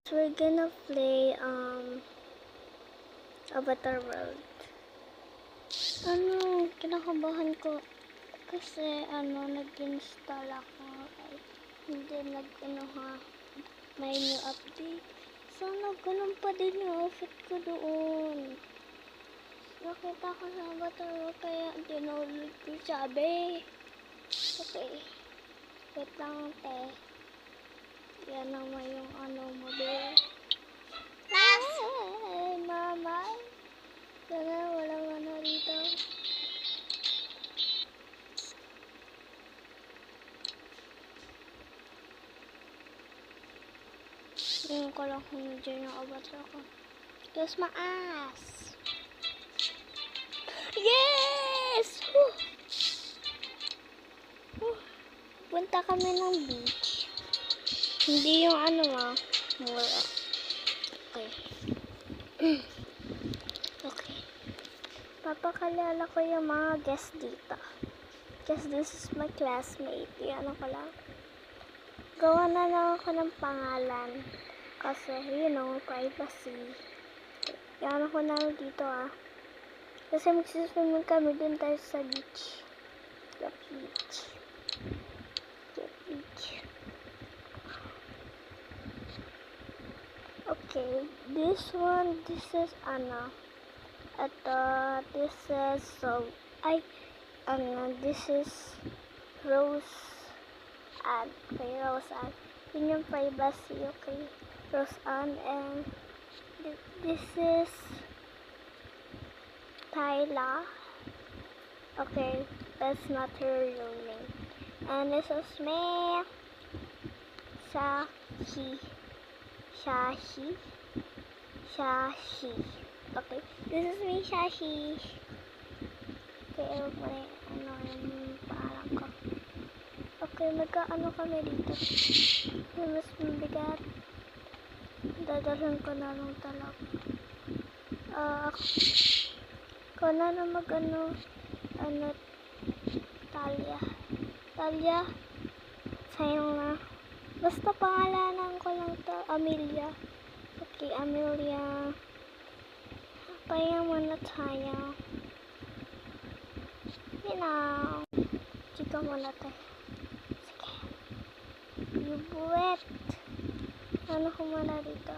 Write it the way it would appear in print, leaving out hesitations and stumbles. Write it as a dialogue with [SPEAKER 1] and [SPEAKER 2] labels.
[SPEAKER 1] We're gonna play Avatar World. Kinakabahan ko kasi nag-install ako ay hindi may new update. Sana ganun pa din yung outfit ko doon. Nakita ko sa Avatar World kaya download ko sabi. Okay. Wait lang te. Yan naman yung model. Ay, mama. Sana walang dito. Ngayon ko lang kung nandiyan yung avatar ko. Close my eyes. Yes! Punta kami ng beach. Hindi yung mura. Okay. Okay. Papakalala ko yung mga guests dito. Because this is my classmate. Yan ko lang. Gawa na lang ako ng pangalan. Kasi, privacy. Yan ako na dito Kasi magsiswimming kami din tayo sa beach. The beach. The beach. Okay, this is Anna. This is this is Rose Ann. Okay, Rose Ann. Yun yung privacy, okay? Rose Ann, and this is Tyla. Okay, that's not her real name. And this is me. Shashi. Okay, this is me, Shashi. Okay, yung parang ko. Okay, kami dito. Yung mas mabigat. Dadalhin ko na lang talaga. Ako na Talia. Sayang na. Basta pangalanan ko lang to, Amelia. Okay, Amelia. Kaya muna tayo. Chika muna tayo. Sige. You buwet. Ko muna dito